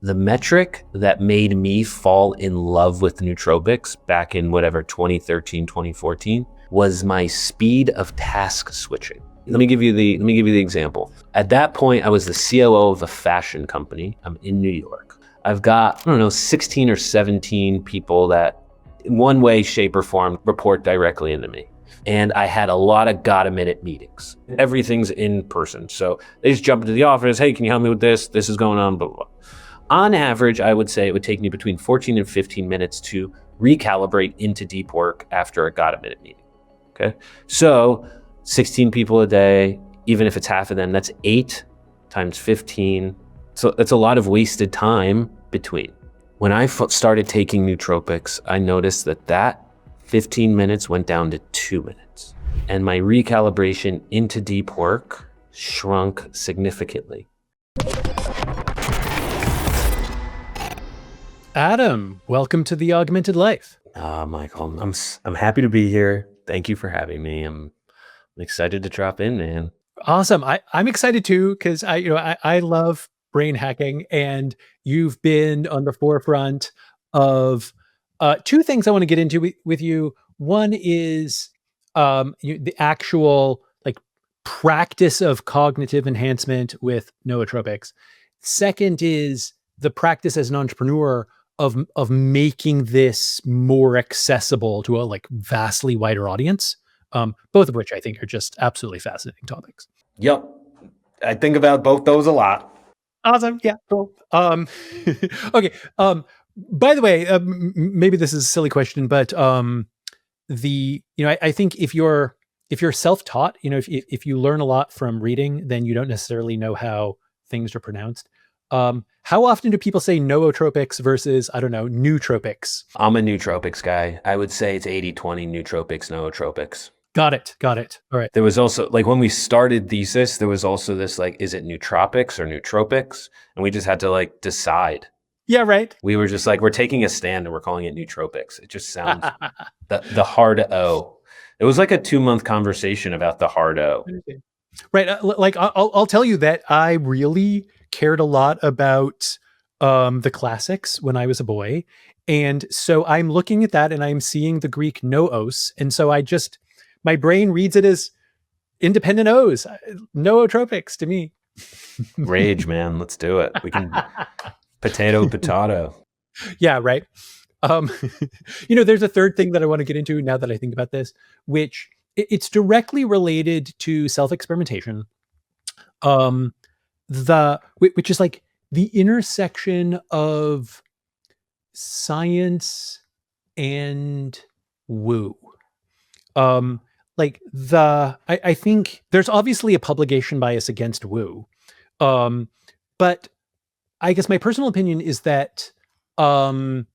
the metric that made me fall in love with nootropics back in whatever 2013, 2014 was my speed of task switching. Let me give you the example. At that point, I was the COO of a fashion company. I'm in New York. I've got, 16 or 17 people that in one way, shape, or form report directly into me. And I had a lot of got-a-minute meetings. Everything's in person. So they just jump into the office, hey, can you help me with this? This is going on, blah, blah, blah. On average, I would say it would take me between 14 and 15 minutes to recalibrate into deep work after a got-a-minute meeting, okay? So 16 people a day, even if it's half of them, that's 8 times 15. So that's a lot of wasted time between. When I started taking nootropics, I noticed that 15 minutes went down to 2 minutes. And my recalibration into deep work shrunk significantly. Adam, welcome to the Augmented Life. Michael, I'm happy to be here. Thank you for having me. I'm excited to drop in, man. Awesome. I'm excited too because I love brain hacking, and you've been on the forefront of two things I want to get into with you. One is the actual practice of cognitive enhancement with nootropics. Second is the practice as an entrepreneur of making this more accessible to a vastly wider audience. Both of which I think are just absolutely fascinating topics. Yep. I think about both those a lot. Awesome. Yeah. Cool. Okay. By the way, maybe this is a silly question, but I think if you're self-taught, if you learn a lot from reading, then you don't necessarily know how things are pronounced. How often do people say nootropics versus, nootropics? I'm a nootropics guy. I would say it's 80-20 nootropics, nootropics. Got it. All right. There was also, when we started Thesis, there was also this, is it nootropics or nootropics? And we just had to, decide. Yeah, right. We were just we're taking a stand and we're calling it nootropics. It just sounds, the hard O. It was a 2-month conversation about the hard O. Right. I'll tell you that I really cared a lot about the classics when I was a boy. And so I'm looking at that and I'm seeing the Greek noos. And so my brain reads it as independent O's, nootropics to me. Rage, man. Let's do it. We can potato. Yeah, right. There's a third thing that I want to get into now that I think about this, which it's directly related to self-experimentation. Which is the intersection of science and woo. I think there's obviously a publication bias against woo. But I guess my personal opinion is that how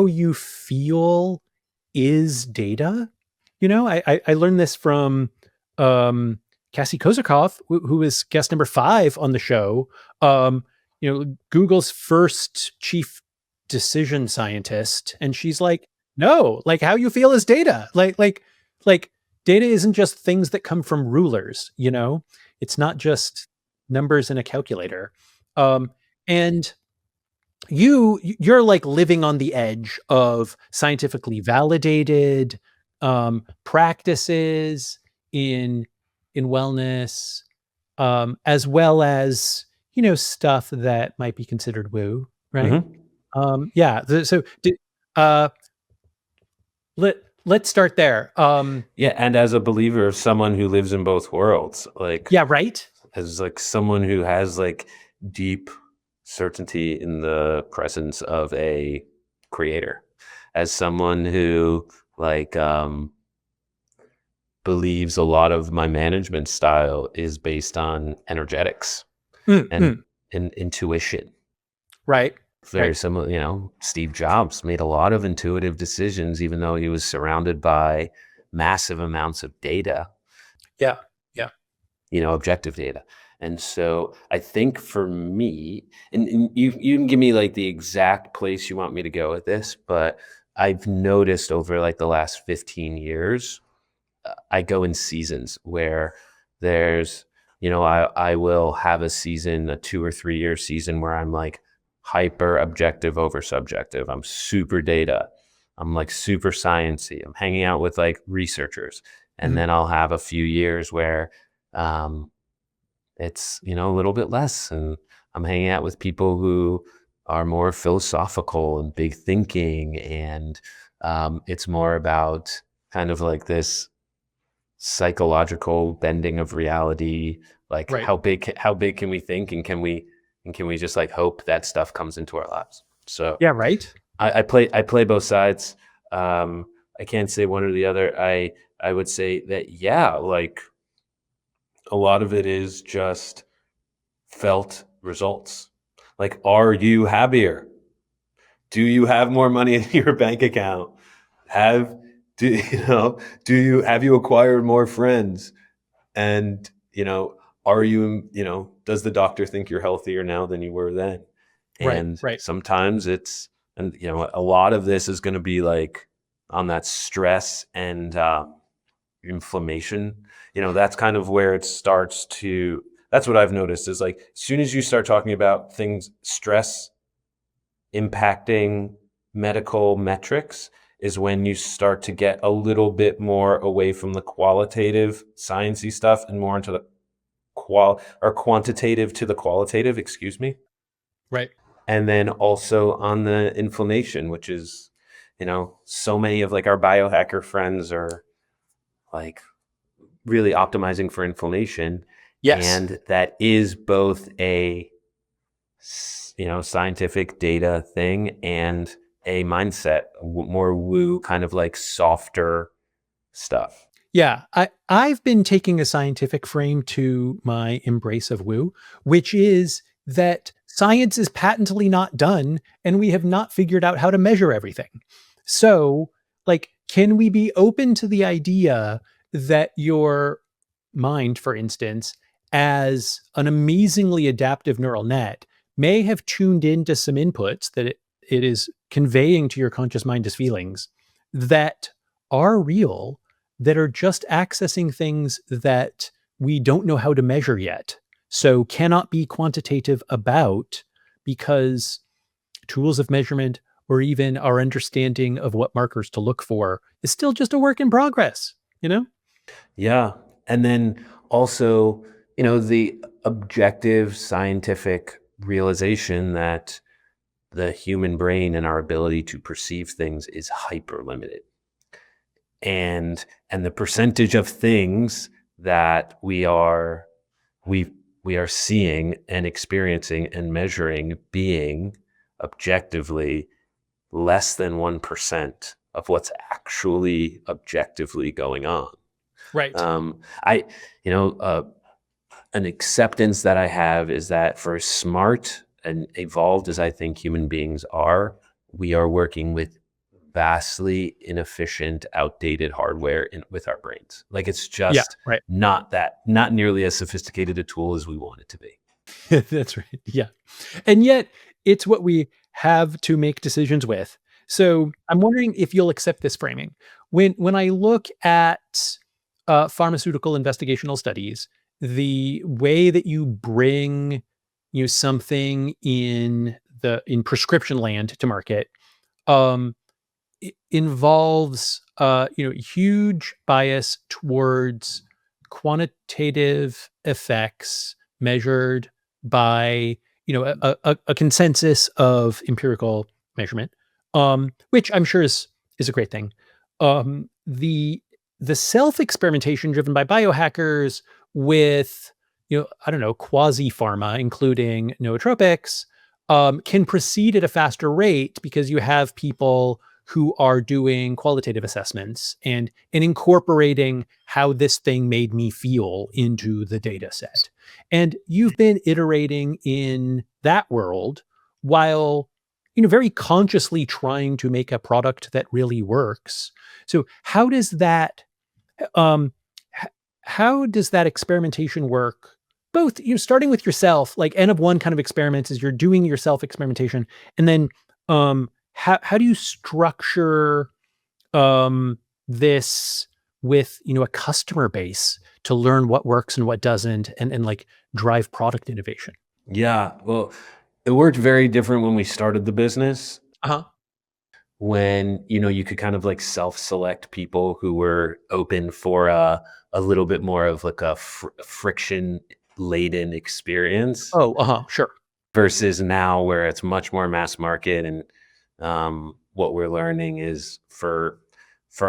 you feel is data. I learned this from Cassie Kozakov, who is guest number 5 on the show. Google's first chief decision scientist. And she's no, how you feel is data. Data isn't just things that come from rulers, it's not just numbers in a calculator. And you're living on the edge of scientifically validated practices in wellness, as well as, stuff that might be considered woo, right? Mm-hmm. Let's start there. And as a believer of someone who lives in both worlds, yeah, right. As someone who has deep certainty in the presence of a creator, as someone who believes a lot of my management style is based on energetics and intuition. Right. Very similar, Steve Jobs made a lot of intuitive decisions, even though he was surrounded by massive amounts of data. Yeah. Objective data. And so I think for me, and you can give me the exact place you want me to go with this, but I've noticed over the last 15 years, I go in seasons where there's, I will have a season, a 2 or 3 year season where I'm hyper objective over subjective. I'm super data. I'm like super sciencey. I'm hanging out with like researchers. And then I'll have a few years where it's, you know, a little bit less. And I'm hanging out with people who are more philosophical and big thinking. And it's more about kind of like this psychological bending of reality. Like Right. how big can we think, and can we just like hope that stuff comes into our lives? So Yeah, right. I play both sides. I can't say one or the other. I would say that, yeah, like a lot of it is just felt results. Like, are you happier? Do you have more money in your bank account? Have you acquired more friends? And, are you, does the doctor think you're healthier now than you were then? Right. And Right. sometimes a lot of this is going to be like on that stress and inflammation. That's kind of where it starts to, that's what I've noticed is like, as soon as you start talking about things, stress impacting medical metrics, is when you start to get a little bit more away from the qualitative sciencey stuff and more into the quantitative to the qualitative, excuse me. Right. And then also on the inflammation, which is, so many of like our biohacker friends are like really optimizing for inflammation. Yes. And that is both a, scientific data thing and a mindset, more woo kind of like softer stuff. Yeah, I've been taking a scientific frame to my embrace of woo, which is that science is patently not done and we have not figured out how to measure everything. So, like, can we be open to the idea that your mind, for instance, as an amazingly adaptive neural net, may have tuned into some inputs that it is conveying to your conscious mind as feelings that are real, that are just accessing things that we don't know how to measure yet. So cannot be quantitative about, because tools of measurement or even our understanding of what markers to look for is still just a work in progress, you know? Yeah. And then also, the objective scientific realization that the human brain and our ability to perceive things is hyper limited. And the percentage of things that we are seeing and experiencing and measuring being objectively less than 1% of what's actually objectively going on. Right. An acceptance that I have is that for as smart and evolved as I think human beings are, we are working with vastly inefficient, outdated hardware with our brains. Like it's Yeah, just right. not nearly as sophisticated a tool as we want it to be. That's right. Yeah. And yet it's what we have to make decisions with. So I'm wondering if you'll accept this framing. When I look at pharmaceutical investigational studies, the way that you bring something in prescription land to market um, involves huge bias towards quantitative effects measured by a consensus of empirical measurement, which I'm sure is a great thing. The self-experimentation driven by biohackers with I don't know, quasi pharma, including nootropics, can proceed at a faster rate because you have people who are doing qualitative assessments and incorporating how this thing made me feel into the data set. And you've been iterating in that world while very consciously trying to make a product that really works. So how does that um how does that experimentation work, both starting with yourself, like N of one kind of experiments is you're doing your self experimentation, and then how do you structure this with a customer base to learn what works and what doesn't, and like drive product innovation? Yeah, well, It worked very different when we started the business, Uh-huh. when, you could kind of like self-select people who were open for a little bit more of like a friction laden experience Oh, uh-huh, sure. versus now where it's much more mass market. And what we're learning is for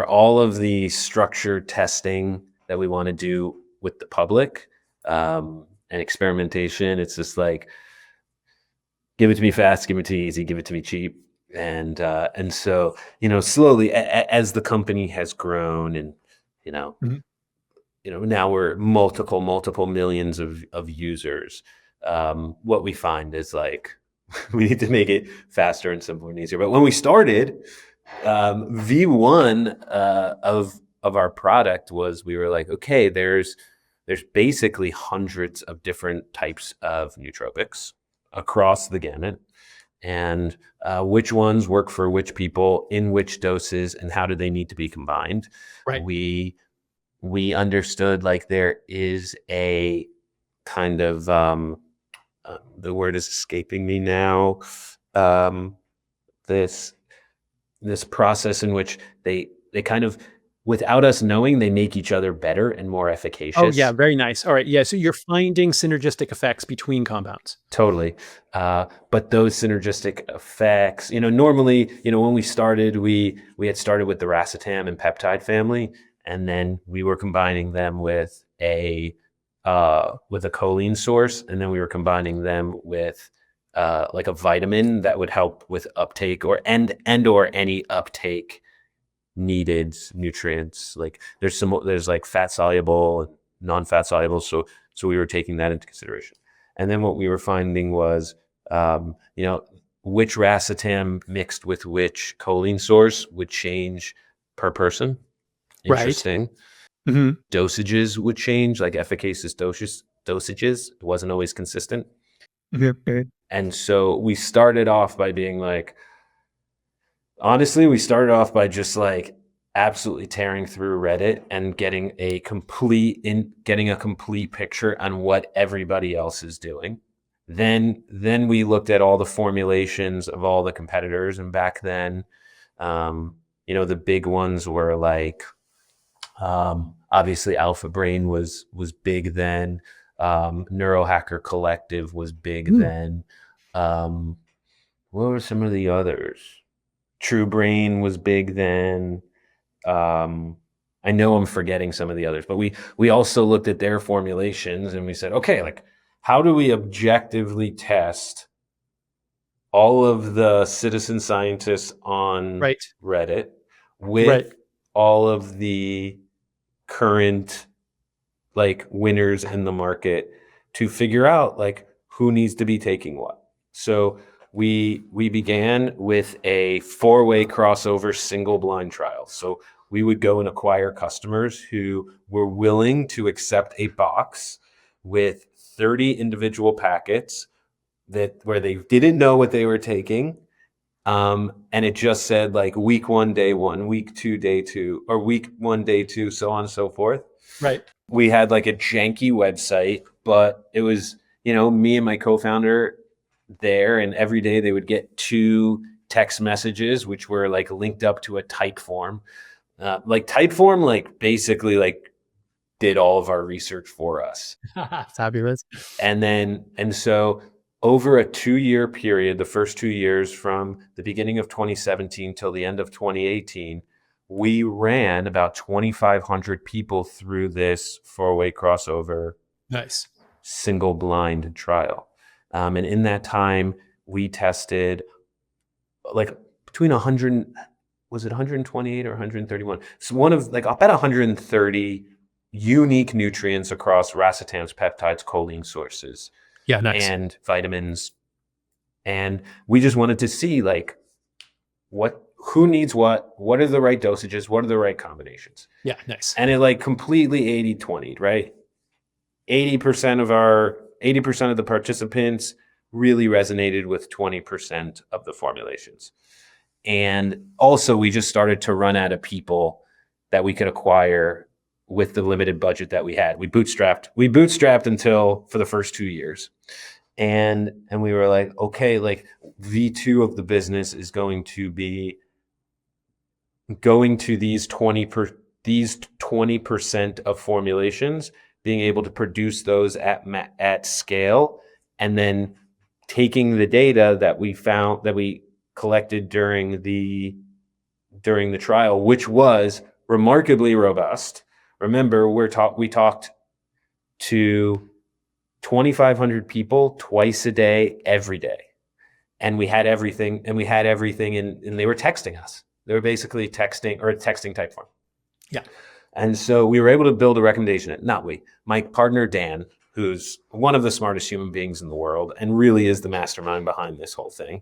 all of the structured testing that we want to do with the public, and experimentation, it's just like, give it to me fast, give it to me easy, give it to me cheap. And so, slowly as the company has grown, and you know Mhm. now we're multiple millions of users. What we find is like, we need to make it faster and simpler and easier. But when we started, V1 of our product was, we were like, okay, there's basically hundreds of different types of nootropics across the gamut, and which ones work for which people in which doses, and how do they need to be combined. Right. We understood like there is a kind of the word is escaping me now, um, this process in which they kind of, without us knowing, they make each other better and more Oh, yeah, efficacious. very nice. All right, yeah, so you're finding synergistic effects between compounds. Totally. But those synergistic effects, normally, when we started, we had started with the racetam and peptide family, and then we were combining them with a choline source, and then we were combining them with like a vitamin that would help with uptake, or any uptake needed nutrients. Like there's like fat soluble and non-fat soluble. So we were taking that into consideration. And then what we were finding was, which racetam mixed with which choline source would change per person. Right. Interesting. Mhm. Dosages would change, like efficacious dosages. It wasn't always consistent. Okay. And so we started off by being like, honestly, we started off by just like absolutely tearing through Reddit and getting a complete picture on what everybody else is doing. Then we looked at all the formulations of all the competitors, and back then, the big ones were like, obviously Alpha Brain was big then. Neurohacker Collective was big Mm. then. What were some of the others? True Brain was big then. I know I'm forgetting some of the others, but we also looked at their formulations, and we said, okay, like, how do we objectively test all of the citizen scientists on Right. Reddit Right. with all of the current like winners in the market, to figure out like who needs to be taking what. So we began with a 4-way crossover single blind trial. So we would go and acquire customers who were willing to accept a box with 30 individual packets where they didn't know what they were taking. And it just said like week 1, day 1, week 2, day 2, or week 1, day 2, so on and so forth. Right. We had like a janky website, but it was, me and my co-founder there, and every day they would get 2 text messages, which were like linked up to a type form. Like Typeform, like basically like did all of our research for us. Fabulous. And so over a 2-year period, the first 2 years from the beginning of 2017 till the end of 2018, we ran about 2,500 people through this 4-way crossover Nice. single blind trial. And in that time, we tested like between 100, was it 128 or 131? So one of like about 130 unique nutrients across racetams, peptides, choline sources, Yeah, nice. and vitamins. And we just wanted to see like who needs what are the right dosages, what are the right combinations. Yeah, nice. And it like completely 80-20, right? 80% of the participants really resonated with 20% of the formulations. And also we just started to run out of people that we could acquire with the limited budget that we had. We bootstrapped until for the first 2 years. And we were like, okay, like V2 of the business is going to be going to these 20% of formulations, being able to produce those at scale, and then taking the data that we collected during the trial, which was remarkably robust. Remember, we talked to 2,500 people twice a day, every day. And we had everything, and they were texting us. They were basically texting type form. Yeah. And so we were able to build a recommendation. My partner, Dan, who's one of the smartest human beings in the world and really is the mastermind behind this whole thing,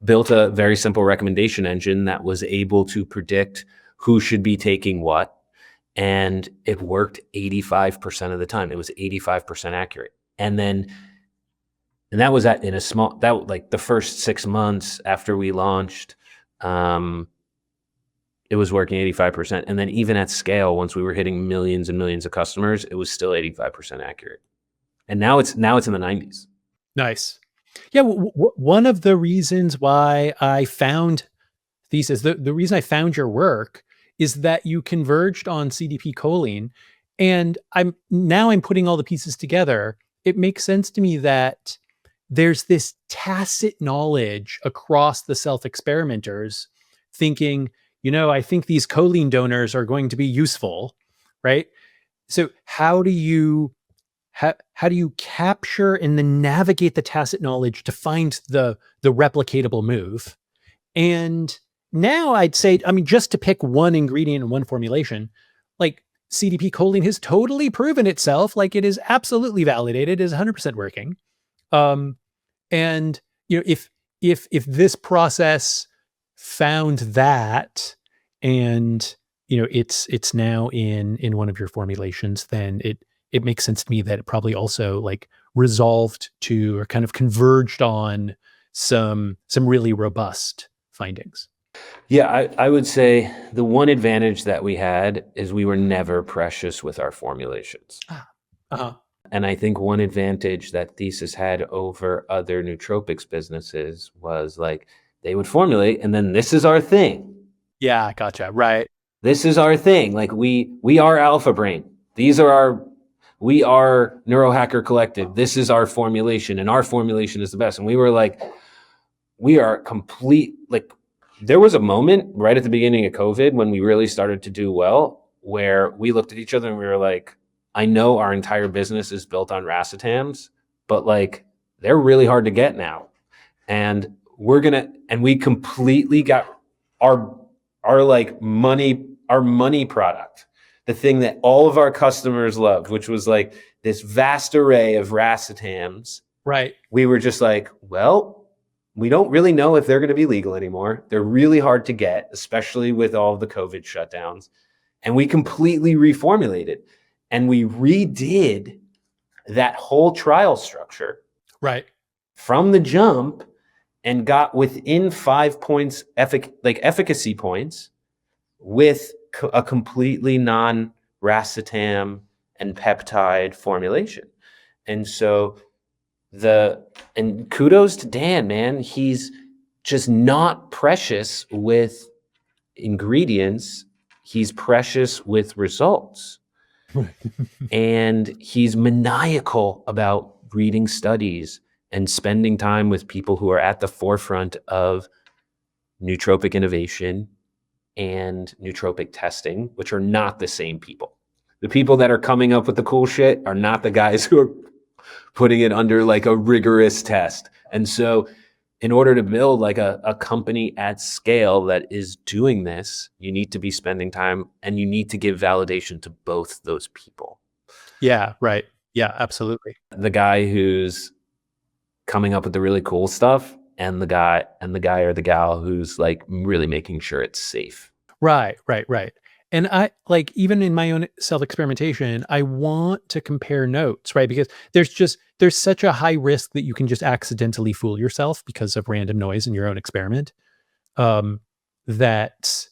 built a very simple recommendation engine that was able to predict who should be taking what. And it worked 85% of the time. It was 85% accurate. And that was the first 6 months after we launched, it was working 85%. And then even at scale, once we were hitting millions and millions of customers, it was still 85% accurate. And now it's in the 90s. Nice. Yeah. One of the reasons why I found Thesis, the reason I found your work is that you converged on CDP choline, and I'm putting all the pieces together. It makes sense to me that there's this tacit knowledge across the self-experimenters thinking, I think these choline donors are going to be useful, right? So how do you capture and then navigate the tacit knowledge to find the replicatable move? And now I'd say, just to pick one ingredient and one formulation, like CDP choline has totally proven itself, like it is absolutely validated, is 100% working. And if this process found that, and it's now in one of your formulations, then it makes sense to me that it probably also like resolved to, or kind of converged on some really robust findings. Yeah, I would say the one advantage that we had is we were never precious with our formulations. And I think one advantage that Thesis had over other nootropics businesses was like they would formulate and then this is our thing. Yeah, gotcha. Right. This is our thing. Like we are Alpha Brain. We are Neurohacker Collective. This is our formulation, and our formulation is the best. And we were like, we are complete. Like there was a moment right at the beginning of COVID when we really started to do well, where we looked at each other and we were like, I know our entire business is built on racetams, but like they're really hard to get now. And we completely got our money product, the thing that all of our customers loved, which was like this vast array of racetams. Right. We were just like, well, we don't really know if they're going to be legal anymore. They're really hard to get, especially with all of the COVID shutdowns. And we completely reformulated. And we redid that whole trial structure, right, from the jump, and got within 5 points, efficacy points, with a completely non-racetam and peptide formulation. And so and kudos to Dan, man. He's just not precious with ingredients. He's precious with results. And he's maniacal about reading studies and spending time with people who are at the forefront of nootropic innovation and nootropic testing, which are not the same people. The people that are coming up with the cool shit are not the guys who are putting it under like a rigorous test. And so in order to build like a company at scale that is doing this, you need to be spending time and you need to give validation to both those people. Yeah, right. Yeah, absolutely. The guy who's coming up with the really cool stuff and the guy or the gal who's like really making sure it's safe. Right. And I like, even in my own self-experimentation, I want to compare notes, right? Because there's such a high risk that you can just accidentally fool yourself because of random noise in your own experiment. That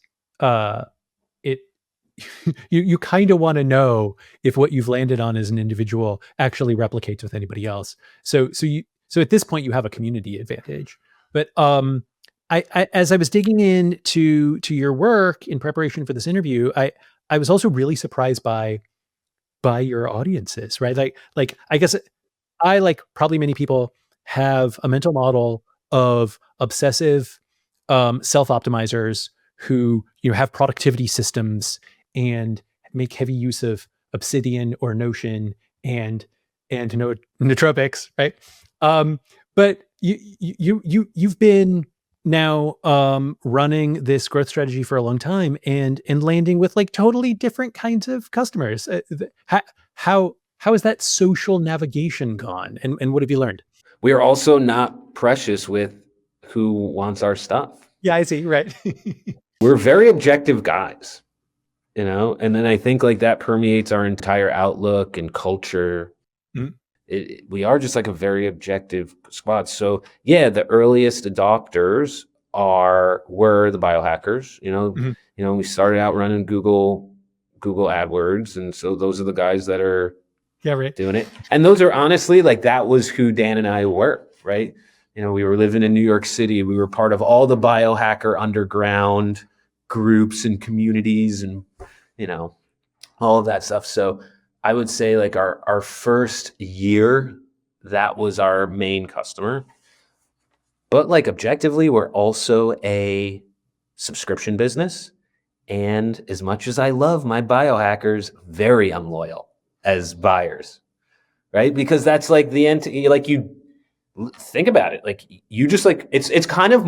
you kind of want to know if what you've landed on as an individual actually replicates with anybody else. So at this point you have a community advantage. But I as I was digging into your work in preparation for this interview, I was also really surprised by your audiences, right? Like I guess I, like probably many people, have a mental model of obsessive self-optimizers who, have productivity systems and make heavy use of Obsidian or Notion and nootropics, right? But you've been now running this growth strategy for a long time and landing with like totally different kinds of customers. How has that social navigation gone, and what have you learned? We are also not precious with who wants our stuff. Yeah, I see. Right. We're very objective guys, and then I think like that permeates our entire outlook and culture. Mhm. We are just like a very objective squad. So yeah, the earliest adopters were the biohackers. Mhm. We started out running Google AdWords, and so those are the guys that are Yeah, right. doing it. And those are honestly like that was who Dan and I were, right? We were living in New York City. We were part of all the biohacker underground groups and communities and all of that stuff. So I would say like our first year, that was our main customer. But like objectively, we're also a subscription business. And as much as I love my biohackers, very unloyal as buyers, right? Because that's like the end. Like you think about it, like you just like it's kind of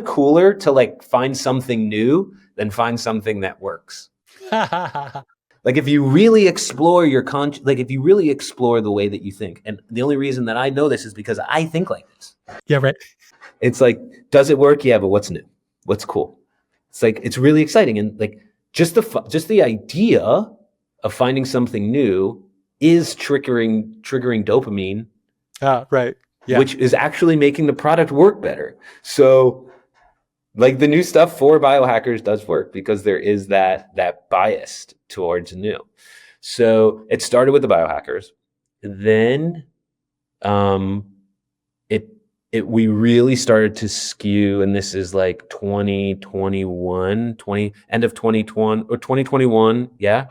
cooler to like find something new than find something that works. Like if you really explore like if you really explore the way that you think, and the only reason that I know this is because I think like this. Yeah, right. It's like, does it work? Yeah, but what's new? What's cool? It's like it's really exciting, and like just the idea of finding something new is triggering dopamine, Right. Yeah. which is actually making the product work better. So like the new stuff for biohackers does work because there is that bias towards new. So it started with the biohackers. Then we really started to skew, and this is like 2021, end of 2020 or 2021. Yeah.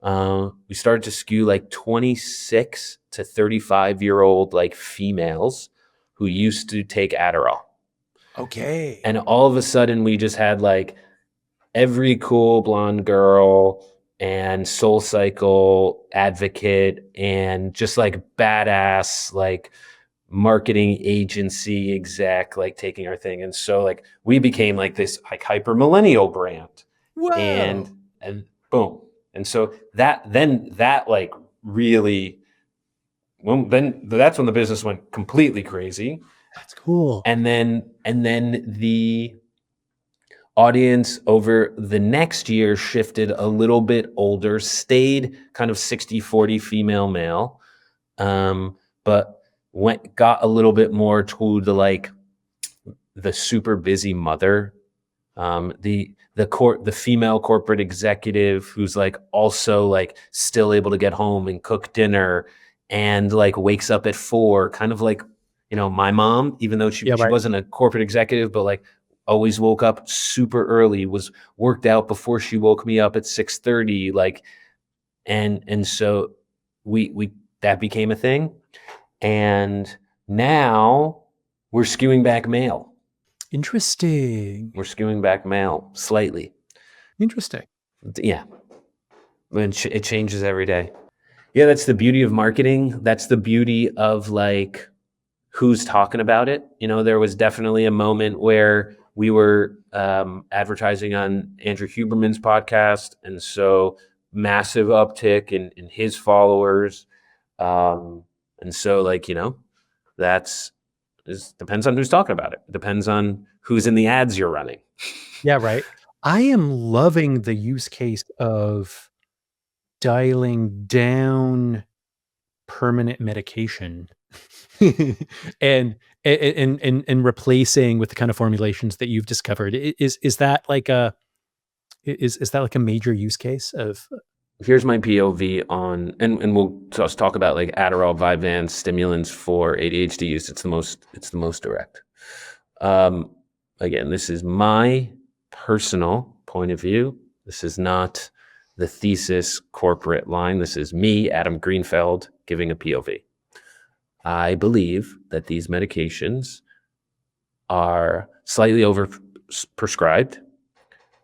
We started to skew like 26 to 35-year-old like females who used to take Adderall. Okay. And all of a sudden we just had like every cool blonde girl and SoulCycle advocate and just like badass like marketing agency exec like taking our thing. And so like we became like this like hyper millennial brand. Whoa. And boom. And so that like really, well, then that's when the business went completely crazy. That's cool. And then the audience over the next year shifted a little bit older, stayed kind of 60-40 female male, but got a little bit more to the super busy mother, the female corporate executive who's like also like still able to get home and cook dinner and like wakes up at 4, kind of like my mom, even though she wasn't a corporate executive, but like always woke up super early, was worked out before she woke me up at 6:30, like and so we that became a thing. And now we're skewing back male. Interesting. We're skewing back male slightly. Interesting. Yeah. It changes every day. Yeah, that's the beauty of marketing. That's the beauty of like who's talking about it. There was definitely a moment where we were advertising on Andrew Huberman's podcast. And so massive uptick in his followers. And so like, depends on who's talking about it. Depends on who's in the ads you're running. Yeah, right. I am loving the use case of dialing down permanent medication and replacing with the kind of formulations that you've discovered. Is that like Is that like a major use case of? Here's my POV on, and we'll just talk about like Adderall, Vyvanse, stimulants for ADHD use. It's the most direct. Again, this is my personal point of view. This is not the Thesis corporate line. This is me, Adam Greenfeld, giving a POV. I believe that these medications are slightly over prescribed.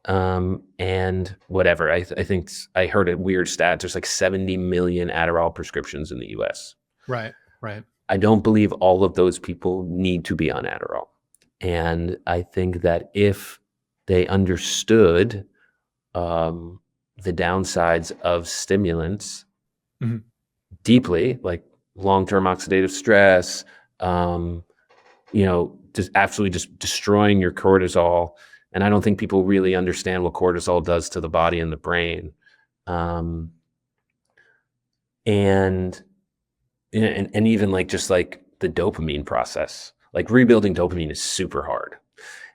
And whatever, I think I heard a weird stat. There's like 70 million Adderall prescriptions in the US. Right, right. I don't believe all of those people need to be on Adderall. And I think that if they understood the downsides of stimulants deeply, like long-term oxidative stress, just absolutely just destroying your cortisol. And I don't think people really understand what cortisol does to the body and the brain. And even like just like the dopamine process, like rebuilding dopamine is super hard.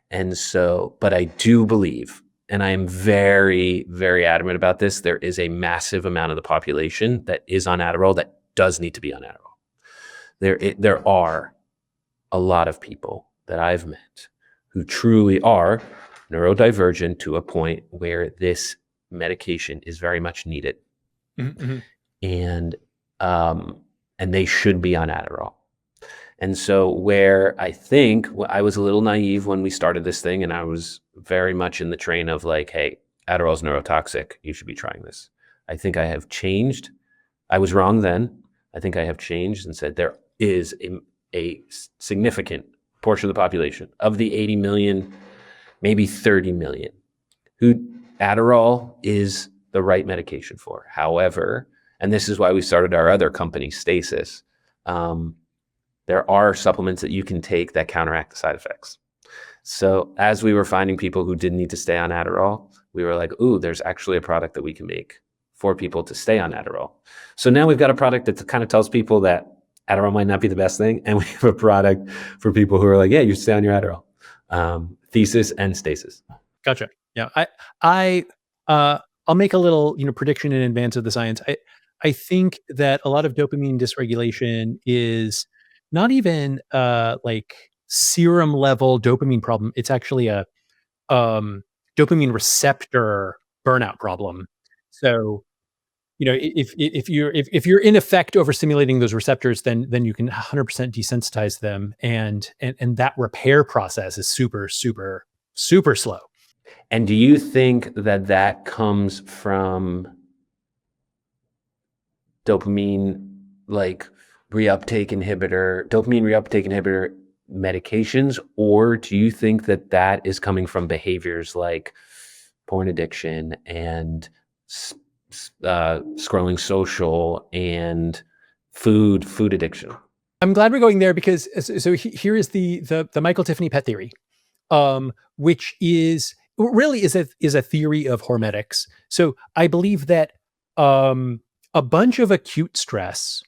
And so, but I do believe, and I am very, very adamant about this, there is a massive amount of the population that is on Adderall that does need to be on Adderall. There are a lot of people that I've met who truly are neurodivergent to a point where this medication is very much needed. And they should be on Adderall. And so where I think I was a little naive when we started this thing, and I was very much in the train of like, hey, Adderall is neurotoxic, you should be trying this. I think I have changed. I was wrong then. I think I have changed and said there is a significant portion of the population of the 80 million, maybe 30 million, who Adderall is the right medication for. However, and this is why we started our other company, Stasis, there are supplements that you can take that counteract the side effects. So as we were finding people who didn't need to stay on Adderall, we were like, ooh, there's actually a product that we can make for people to stay on Adderall. So now we've got a product that kind of tells people that Adderall might not be the best thing. And we have a product for people who are like, yeah, you stay on your Adderall. Thesis and Stasis. Gotcha. Yeah. I'll make a little, prediction in advance of the science. I think that a lot of dopamine dysregulation is not even like serum level dopamine problem. It's actually a dopamine receptor burnout problem. So, if you're in effect overstimulating those receptors, then you can 100% desensitize them, and that repair process is super, super, super slow. And do you think that comes from dopamine reuptake inhibitor medications, or do you think that is coming from behaviors like porn addiction and scrolling social and food addiction? I'm glad we're going there, because so here is the Michael Tiffany pet theory, which is really is a theory of hormetics. So I believe that a bunch of acute stress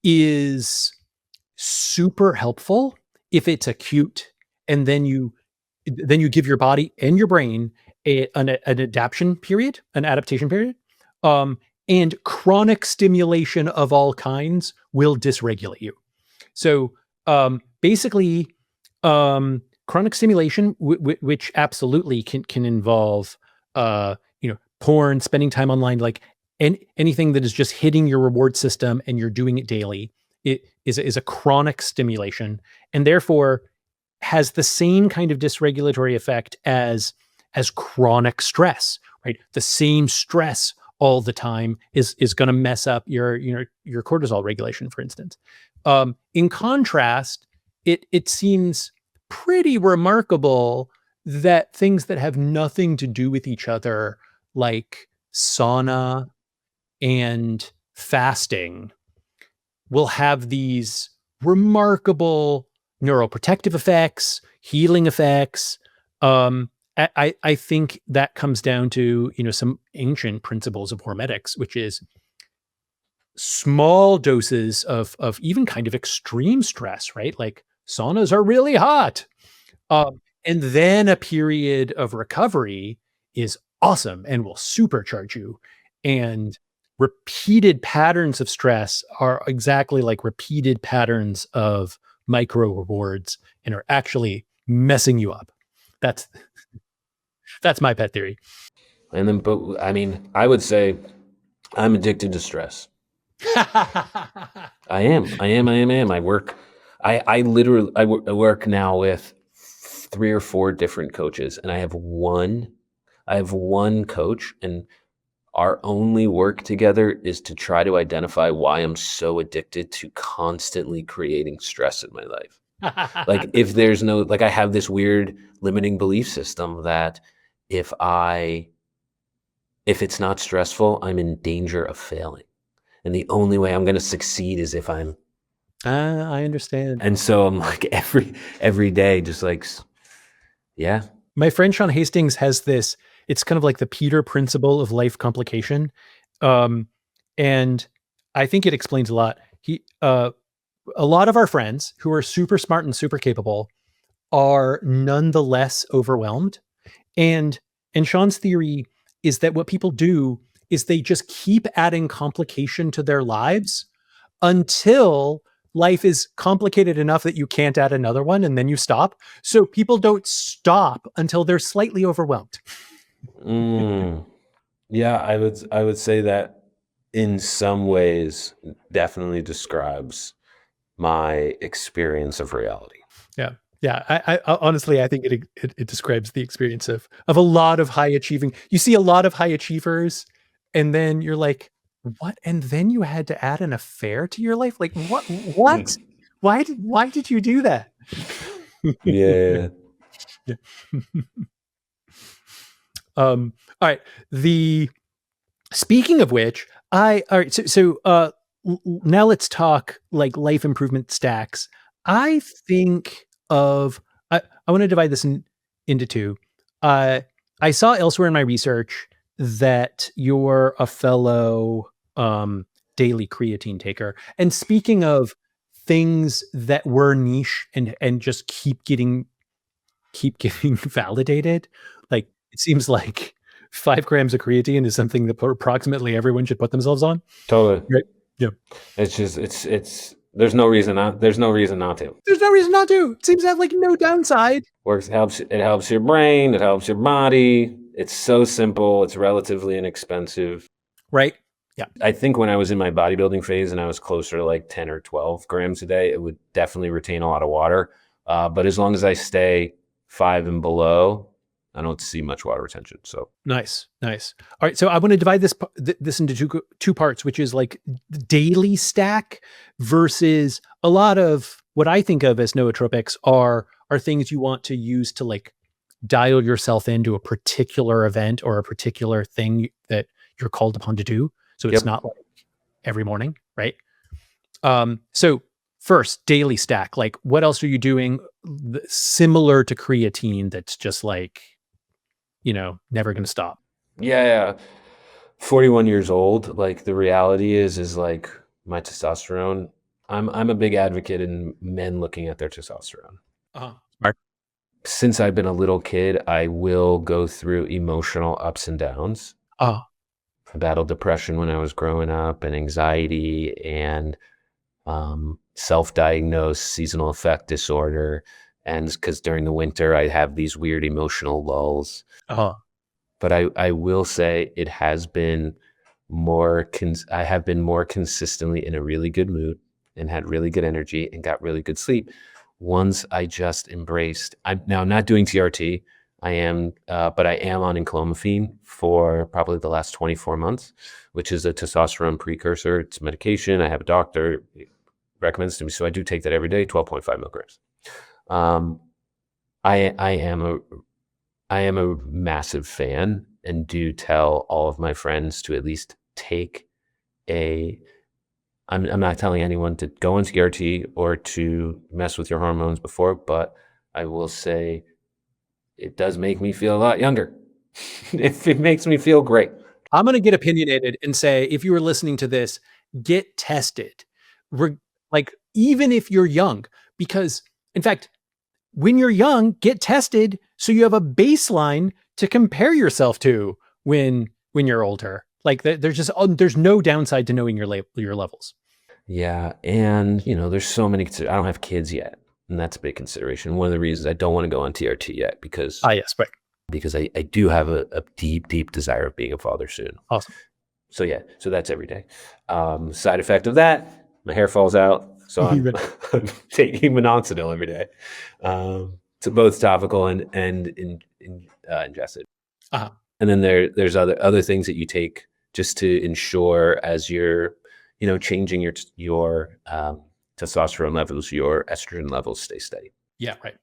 is super helpful if it's acute, and then you give your body and your brain an adaptation period. And chronic stimulation of all kinds will dysregulate you. So basically, chronic stimulation, which absolutely can involve porn, spending time online, like anything that is just hitting your reward system and you're doing it daily, it is a chronic stimulation, and therefore has the same kind of dysregulatory effect as chronic stress, right? The same stress all the time is going to mess up your cortisol regulation, for instance. In contrast, it seems pretty remarkable that things that have nothing to do with each other, like sauna and fasting, will have these remarkable neuroprotective effects, healing effects. I think that comes down to some ancient principles of hormetics, which is small doses of even kind of extreme stress, right? Like saunas are really hot, and then a period of recovery is awesome and will supercharge you. And repeated patterns of stress are exactly like repeated patterns of micro rewards and are actually messing you up. That's my pet theory. And then, but I mean, I would say I'm addicted to stress. I am. I work now with 3 or 4 different coaches, and I have one coach, and our only work together is to try to identify why I'm so addicted to constantly creating stress in my life. Like if there's no, like I have this weird limiting belief system that if it's not stressful, I'm in danger of failing. And the only way I'm going to succeed is if I'm. I understand. And so I'm like every day, just like, yeah. My friend Sean Hastings has this, it's kind of like the Peter principle of life complication. And I think it explains a lot. A lot of our friends who are super smart and super capable are nonetheless overwhelmed. And Sean's theory is that what people do is they just keep adding complication to their lives until life is complicated enough that you can't add another one, and then you stop. So people don't stop until they're slightly overwhelmed. Yeah, I would say that in some ways definitely describes my experience of reality. Yeah. Yeah. I honestly, I think it describes the experience of a lot of high achieving. You see a lot of high achievers, and then you're like, what? And then you had to add an affair to your life? Like what? Why did you do that? Yeah. Yeah. All right. Speaking of which, all right. So now let's talk like life improvement stacks. I think I want to divide this into 2. I saw elsewhere in my research that you're a fellow daily creatine taker. And speaking of things that were niche and just keep getting validated, like it seems like 5 grams of creatine is something that approximately everyone should put themselves on. Totally. Right. Yeah. It's just, there's no reason not to. There's no reason not to. It seems to have like no downside. It helps your brain. It helps your body. It's so simple. It's relatively inexpensive. Right. Yeah. I think when I was in my bodybuilding phase and I was closer to like 10 or 12 grams a day, it would definitely retain a lot of water. But as long as I stay 5 and below, I don't see much water retention. So nice. All right. So I want to divide this into two parts, which is like daily stack versus a lot of what I think of as nootropics are things you want to use to like dial yourself into a particular event or a particular thing that you're called upon to do. So it's not like every morning, right? So first, daily stack. Like, what else are you doing similar to creatine that's just like, never going to stop? Yeah. 41 years old. Like the reality is like my testosterone. I'm a big advocate in men looking at their testosterone. Smart. Since I've been a little kid, I will go through emotional ups and downs. I battled depression when I was growing up, and anxiety, and self-diagnosed seasonal affect disorder. And because during the winter, I have these weird emotional lulls. But I will say it has been I have been more consistently in a really good mood and had really good energy and got really good sleep once I just embraced. I'm not doing TRT. I am, but I am on clomiphene for probably the last 24 months, which is a testosterone precursor. It's medication. I have a doctor recommends to me, so I do take that every day, 12.5 milligrams. I am a massive fan and do tell all of my friends to at least take I'm not telling anyone to go on TRT or to mess with your hormones before, but I will say it does make me feel a lot younger. It makes me feel great. I'm going to get opinionated and say, if you were listening to this, get tested. Like, even if you're young, because in fact, when you're young, get tested so you have a baseline to compare yourself to. when you're older. Like there's just there's no downside to knowing your levels. Yeah, and there's so many. I don't have kids yet, and that's a big consideration. One of the reasons I don't want to go on TRT yet because Yes, right. because I do have a deep desire of being a father soon. Awesome. So yeah, so that's every day. Side effect of that, my hair falls out. So I'm taking minoxidil every day. So both topical and ingested. Uh-huh. And then there's other things that you take just to ensure as you're changing your testosterone levels, your estrogen levels stay steady. Yeah, right.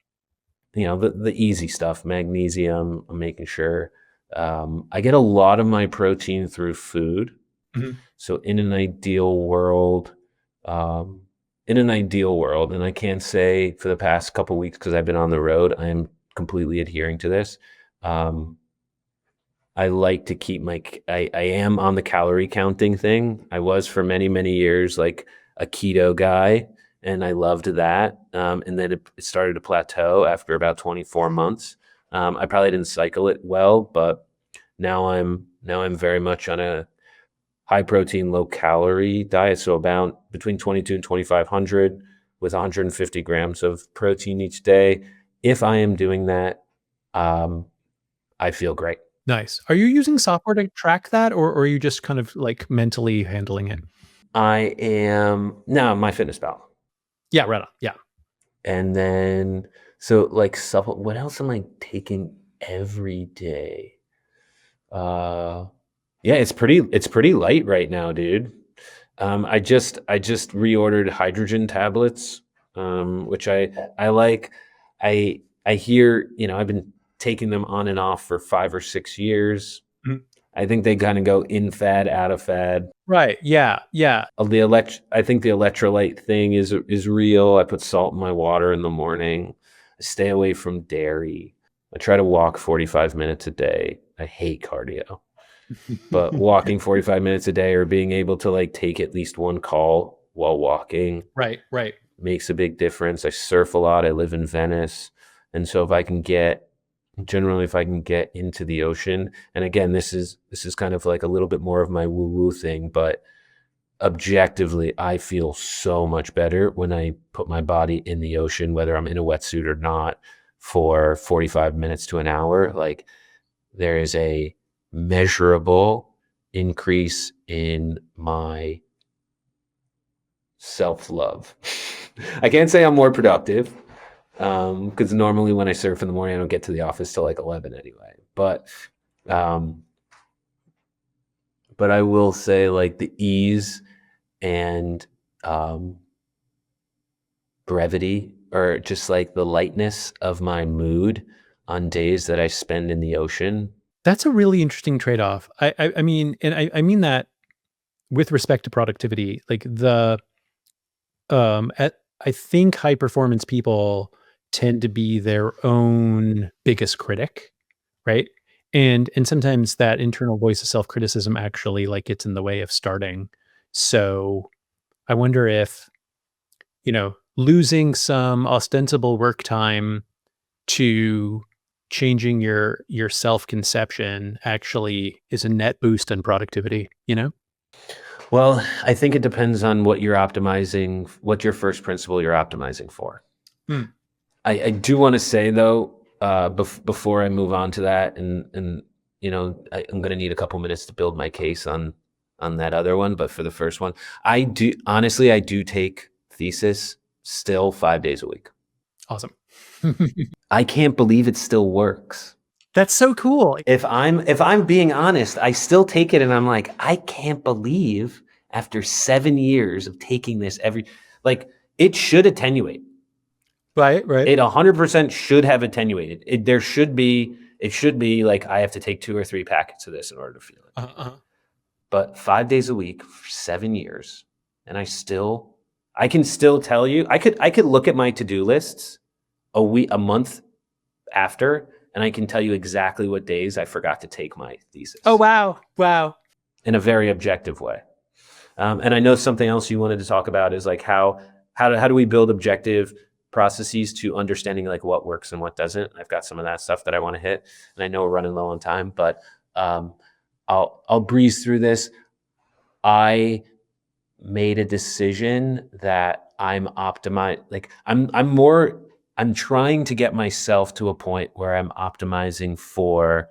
The easy stuff, magnesium. I'm making sure I get a lot of my protein through food. Mm-hmm. So in an ideal world, and I can't say for the past couple of weeks because I've been on the road, I am completely adhering to this. I like to keep I am on the calorie counting thing. I was for many, many years like a keto guy, and I loved that. And then it started to plateau after about 24 months. I probably didn't cycle it well, but now I'm very much on a high protein, low calorie diet. So about between 22 and 2,500 with 150 grams of protein each day. If I am doing that, I feel great. Nice. Are you using software to track that, or are you just kind of like mentally handling it? I am now MyFitnessPal. Yeah, right on. Yeah. And then so like what else am I taking every day? Yeah, it's pretty light right now, dude. I just reordered hydrogen tablets, which I like. I hear, I've been taking them on and off for 5 or 6 years. Mhm. I think they kind of go in fad, out of fad. Right. Yeah. Yeah. I think the electrolyte thing is real. I put salt in my water in the morning. I stay away from dairy. I try to walk 45 minutes a day. I hate cardio. But walking 45 minutes a day or being able to like take at least one call while walking Right. makes a big difference. I surf a lot. I live in Venice. And so if I can get into the ocean, and again, this is kind of like a little bit more of my woo-woo thing, but objectively, I feel so much better when I put my body in the ocean, whether I'm in a wetsuit or not, for 45 minutes to an hour. Like there is a measurable increase in my self-love. I can't say I'm more productive because normally when I surf in the morning, I don't get to the office till like 11 anyway. But I will say like the ease and brevity or just like the lightness of my mood on days that I spend in the ocean. That's a really interesting trade-off. I mean, and I mean that with respect to productivity, like I think high performance people tend to be their own biggest critic, right? And sometimes that internal voice of self-criticism actually like gets in the way of starting. So I wonder if, losing some ostensible work time to changing your self-conception actually is a net boost in productivity, Well, I think it depends on what you're optimizing, what your first principle you're optimizing for. I do want to say though, before I move on to that, and I'm going to need a couple minutes to build my case on that other one. But for the first one, I do take Thesis still 5 days a week. Awesome. I can't believe it still works. That's so cool. If I'm being honest, I still take it and I'm like, I can't believe after 7 years of taking this it should attenuate. Right. It 100% should have attenuated. It should be like I have to take 2 or 3 packets of this in order to feel it. But 5 days a week for 7 years, and I can still tell you, I could look at my to-do lists a month after, and I can tell you exactly what days I forgot to take my thesis. Oh, wow. In a very objective way. And I know something else you wanted to talk about is like how do we build objective processes to understanding like what works and what doesn't. I've got some of that stuff that I want to hit, and I know we're running low on time, but I'll breeze through this. I made a decision that I'm optimized. Like I'm trying to get myself to a point where I'm optimizing for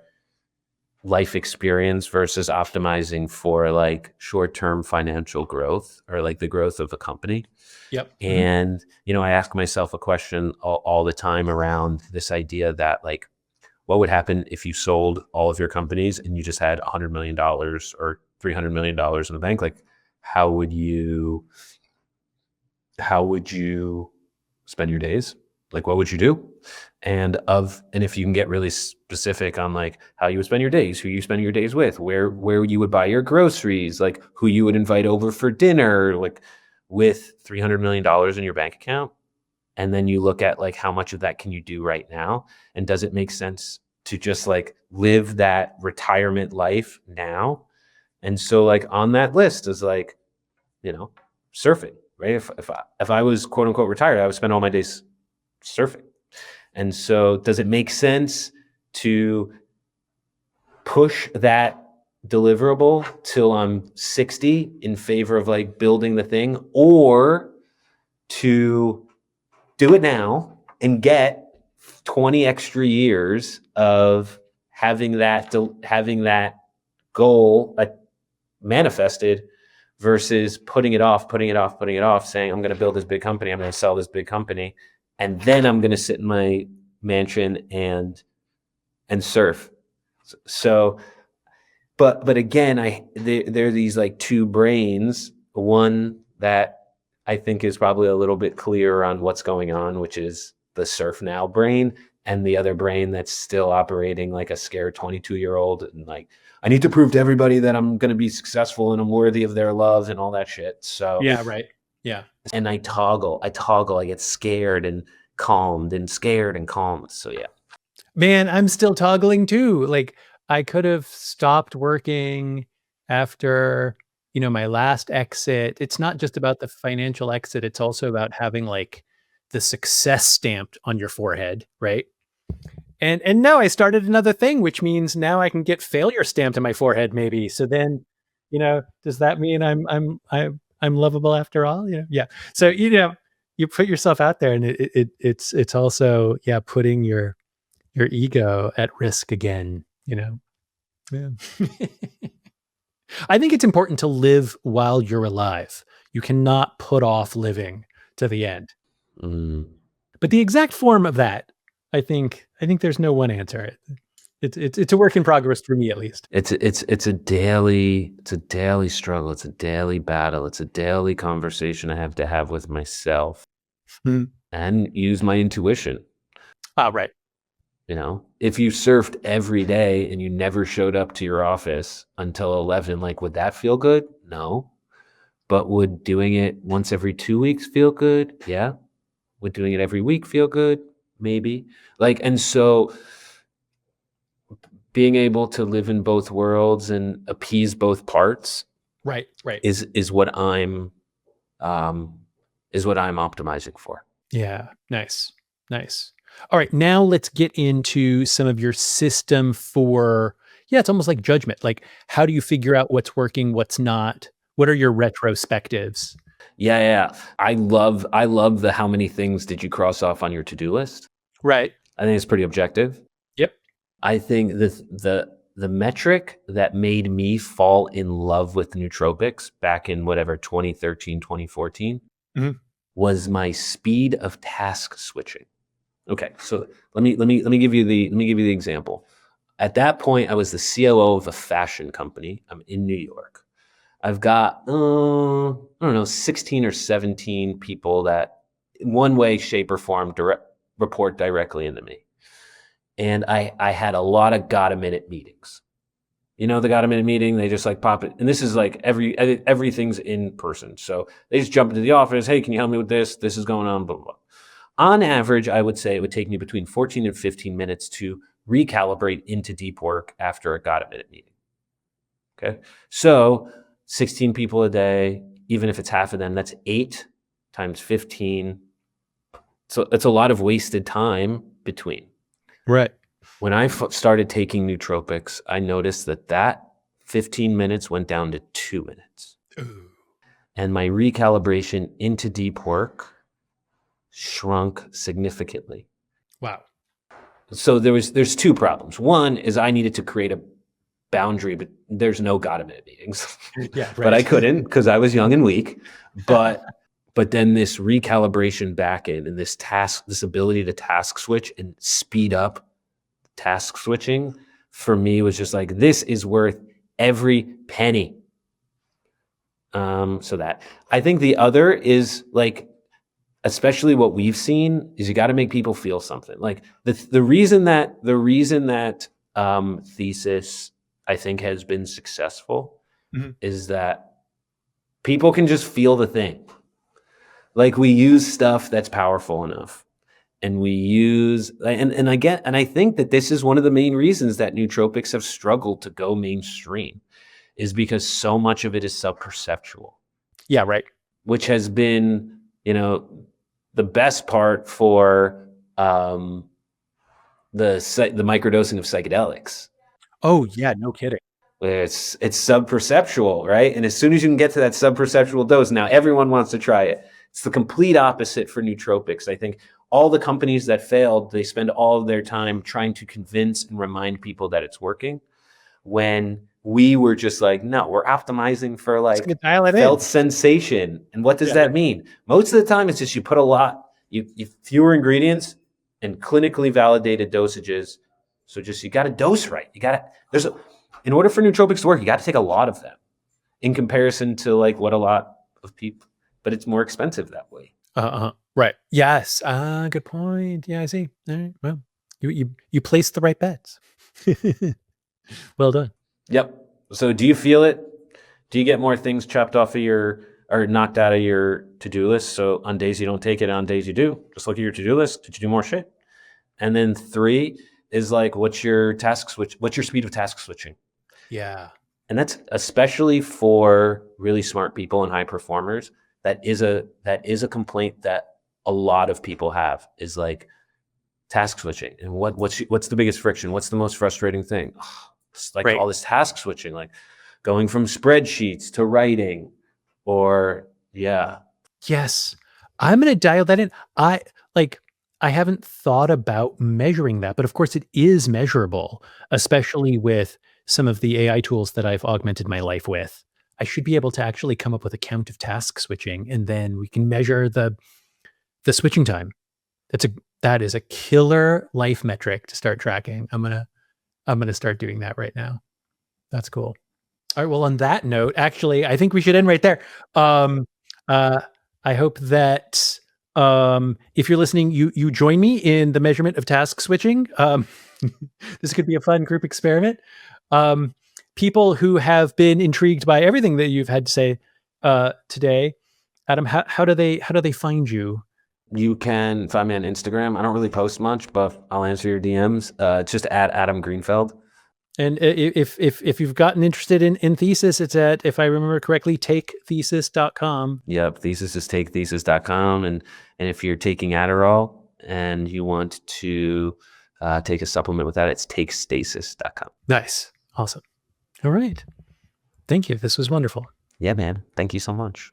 life experience versus optimizing for like short-term financial growth or like the growth of a company. Yep. And, I ask myself a question all the time around this idea that like, what would happen if you sold all of your companies and you just had $100 million or $300 million in the bank? Like, how would you spend your days? Like, what would you do? And if you can get really specific on like how you would spend your days, who you spend your days with, where you would buy your groceries, like who you would invite over for dinner, like with $300 million in your bank account. And then you look at like how much of that can you do right now? And does it make sense to just like live that retirement life now? And so like on that list is like, surfing, right? If I was quote unquote retired, I would spend all my days surfing. And so does it make sense to push that deliverable till I'm 60 in favor of like building the thing, or to do it now and get 20 extra years of having that goal manifested versus putting it off, saying, I'm going to build this big company, I'm going to sell this big company, and then I'm going to sit in my mansion and surf. So, but again, there are these like two brains, one that I think is probably a little bit clearer on what's going on, which is the surf now brain, and the other brain that's still operating like a scared 22-year-old and like, I need to prove to everybody that I'm going to be successful and I'm worthy of their love and all that shit. So Yeah, right. Yeah. And I toggle, I get scared and calmed and scared and calmed. So yeah. Man, I'm still toggling too. Like I could have stopped working after, my last exit. It's not just about the financial exit. It's also about having like the success stamped on your forehead, right? And now I started another thing, which means now I can get failure stamped on my forehead, maybe. So then, does that mean I'm lovable after all? Yeah. So you put yourself out there, and it's also putting your ego at risk again. Yeah. I think it's important to live while you're alive. You cannot put off living to the end. Mm. But the exact form of that, I think there's no one answer. It's a work in progress for me, at least. It's a daily struggle. It's a daily battle. It's a daily conversation I have to have with myself and use my intuition. Right. If you surfed every day and you never showed up to your office until 11, like, would that feel good? No. But would doing it once every 2 weeks feel good? Yeah. Would doing it every week feel good? Maybe. And so being able to live in both worlds and appease both parts, right, is what I'm optimizing for. Yeah. Nice. All right, now let's get into some of your system for, it's almost like judgment. Like, how do you figure out what's working, what's not? What are your retrospectives? Yeah. I love the how many things did you cross off on your to-do list? Right. I think it's pretty objective. Yep. I think the metric that made me fall in love with nootropics back in 2013, 2014 was my speed of task switching. Okay, so let me give you the example. At that point, I was the COO of a fashion company. I'm in New York. I've got I don't know, 16 or 17 people that in one way, shape, or form report directly into me. And I had a lot of got-a-minute meetings. The got-a-minute meeting, they just like pop it. And this is like everything's in person. So they just jump into the office. Hey, can you help me with this? This is going on, blah, blah, blah. On average, I would say it would take me between 14 and 15 minutes to recalibrate into deep work after a got-a-minute meeting. Okay. So 16 people a day, even if it's half of them, that's 8 times 15. So it's a lot of wasted time between. Right. When I started taking nootropics, I noticed that 15 minutes went down to 2 minutes. Ooh. And my recalibration into deep work shrunk significantly. Wow. So there's two problems. One is I needed to create a boundary, but there's no God-minute meetings. Yeah, right. But I couldn't because I was young and weak. But then this recalibration back in and this ability to task switch and speed up task switching for me was just like, this is worth every penny. So that I think the other is like, especially what we've seen is you got to make people feel something. Like the reason that Thesis I think has been successful is that people can just feel the thing. Like we use stuff that's powerful enough, and we use and I think that this is one of the main reasons that nootropics have struggled to go mainstream, is because so much of it is sub-perceptual. Yeah, right. Which has been, the best part for the microdosing of psychedelics. Oh yeah, no kidding. It's sub-perceptual, right? And as soon as you can get to that sub-perceptual dose, now everyone wants to try it. It's the complete opposite for nootropics. I think all the companies that failed, they spend all of their time trying to convince and remind people that it's working, when we were just like, no, we're optimizing for like felt sensation. And what does that mean? Most of the time, it's just you put a lot, you fewer ingredients and clinically validated dosages. So just you got to dose right. In order for nootropics to work, you got to take a lot of them in comparison to like what a lot of people, but it's more expensive that way. Right. Yes. Good point. Yeah, I see. All right. Well, you placed the right bets. Well done. Yep. So do you feel it? Do you get more things chopped off of or knocked out of your to-do list? So on days you don't take it, on days you do, just look at your to-do list. Did you do more shit? And then 3 is like, what's your task switch? What's your speed of task switching? Yeah. And that's especially for really smart people and high performers. That is a complaint that a lot of people have, is like task switching. And what's the biggest friction? What's the most frustrating thing? It's like all this task switching, like going from spreadsheets to writing, Yes. I'm going to dial that in. I haven't thought about measuring that, but of course it is measurable, especially with some of the AI tools that I've augmented my life with. I should be able to actually come up with a count of task switching, and then we can measure the switching time. That is a killer life metric to start tracking. I'm gonna start doing that right now. That's cool. All right. Well, on that note, actually, I think we should end right there. I hope that if you're listening, you join me in the measurement of task switching. This could be a fun group experiment. People who have been intrigued by everything that you've had to say today, Adam, how do they find you? You can find me on Instagram. I don't really post much, but I'll answer your DMs. It's just at Adam Greenfeld. And if you've gotten interested in Thesis, it's at, if I remember correctly, takethesis.com. Yep, Thesis is takethesis.com. And if you're taking Adderall and you want to take a supplement with that, it's takestasis.com. Nice. Awesome. All right. Thank you. This was wonderful. Yeah, man. Thank you so much.